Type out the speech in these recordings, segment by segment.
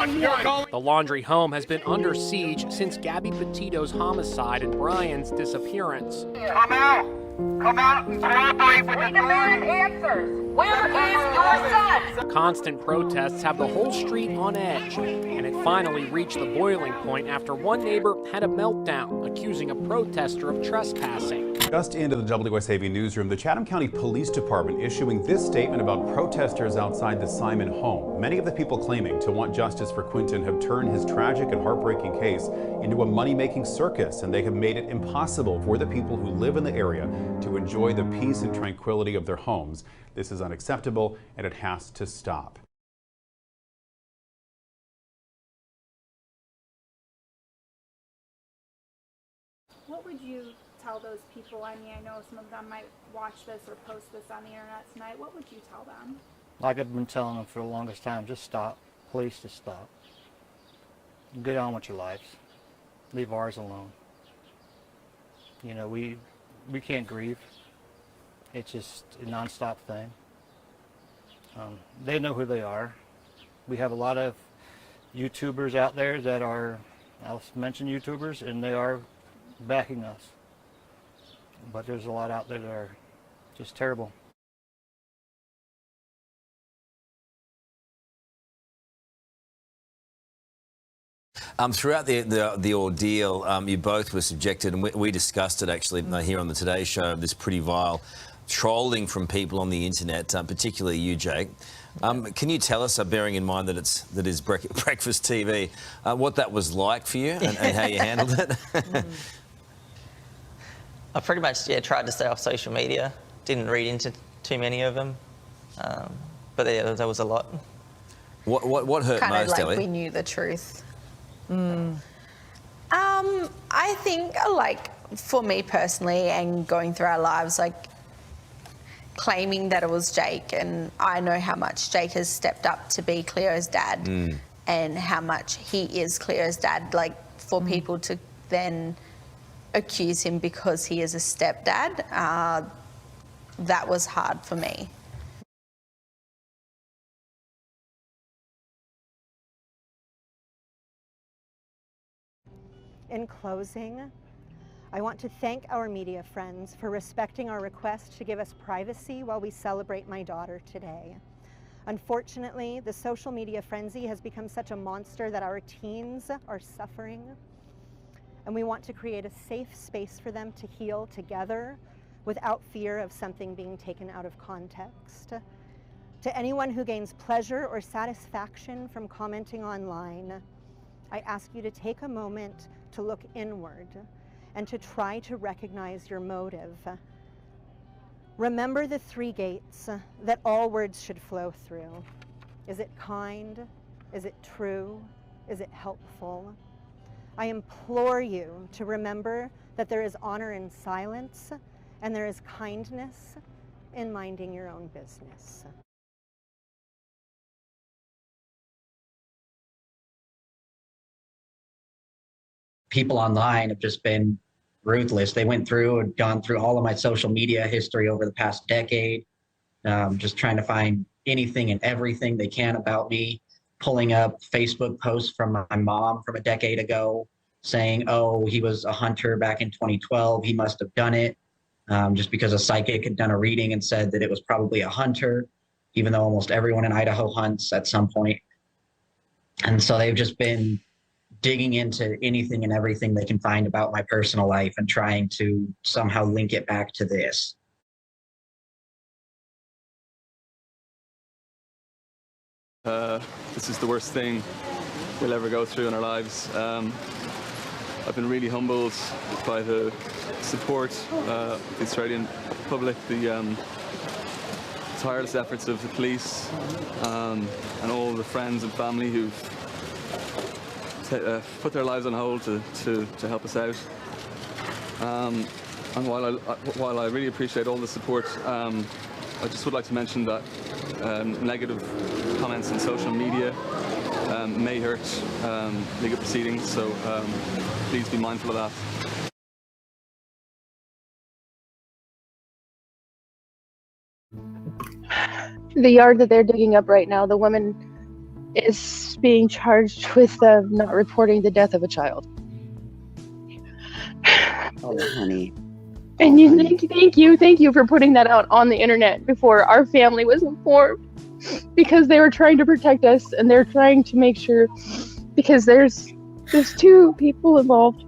The Laundry home has been under siege since Gabby Petito's homicide and Brian's disappearance. Come out! Come out and cooperate with the demand answers! Where is your son? Constant protests have the whole street on edge, and it finally reached the boiling point after one neighbor had a meltdown, accusing a protester of trespassing. Just into the WSAV newsroom, the Chatham County Police Department issuing this statement about protesters outside the Simon home. Many of the people claiming to want justice for Quinton have turned his tragic and heartbreaking case into a money-making circus, and they have made it impossible for the people who live in the area to enjoy the peace and tranquility of their homes. This is unacceptable, and it has to stop. What would you tell those people? I mean, I know some of them might watch this or post this on the internet tonight. What would you tell them? Like I've been telling them for the longest time, just stop. Please just stop. Get on with your lives. Leave ours alone. You know, we can't grieve. It's just a non-stop thing. They know who they are. We have a lot of YouTubers out there that are, I'll mention YouTubers, and they are backing us. But there's a lot out there that are just terrible. Throughout the ordeal, you both were subjected, and we discussed it actually here on the Today Show, this pretty vile trolling from people on the internet, particularly you, Jake. Can you tell us, bearing in mind that is breakfast TV, what that was like for you and how you handled it? I pretty much tried to stay off social media. Didn't read into too many of them, but yeah, there was a lot. What hurt kind most, of like Ellie? we knew the truth. I think, like, for me personally, and going through our lives, like, claiming that it was Jake, and I know how much Jake has stepped up to be Cleo's dad, and how much he is Cleo's dad. Like, for people to then accuse him because he is a stepdad, that was hard for me. In closing, I want to thank our media friends for respecting our request to give us privacy while we celebrate my daughter today. Unfortunately, the social media frenzy has become such a monster that our teens are suffering, and we want to create a safe space for them to heal together without fear of something being taken out of context. To anyone who gains pleasure or satisfaction from commenting online, I ask you to take a moment to look inward and to try to recognize your motive. Remember the three gates that all words should flow through. Is it kind? Is it true? Is it helpful? I implore you to remember that there is honor in silence and there is kindness in minding your own business. People online have just been ruthless. They went through and gone through all of my social media history over the past decade, just trying to find anything and everything they can about me, pulling up Facebook posts from my mom from a decade ago saying, oh, he was a hunter back in 2012. He must have done it just because a psychic had done a reading and said that it was probably a hunter, even though almost everyone in Idaho hunts at some point. And so they've just been digging into anything and everything they can find about my personal life and trying to somehow link it back to this. This is the worst thing we'll ever go through in our lives. I've been really humbled by the support of the Australian public, the tireless efforts of the police, and all the friends and family who've put their lives on hold to help us out. And while I really appreciate all the support, I just would like to mention that negative comments on social media may hurt legal proceedings, so please be mindful of that. The yard that they're digging up right now, the women is being charged with not reporting the death of a child. Oh, honey. And thank you for putting that out on the internet before our family was informed, because they were trying to protect us, and they're trying to make sure, because there's 2 people involved.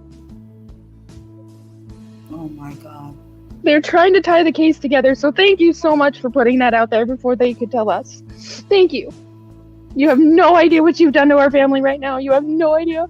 Oh my God. They're trying to tie the case together. So thank you so much for putting that out there before they could tell us. Thank you. You have no idea what you've done to our family right now. You have no idea.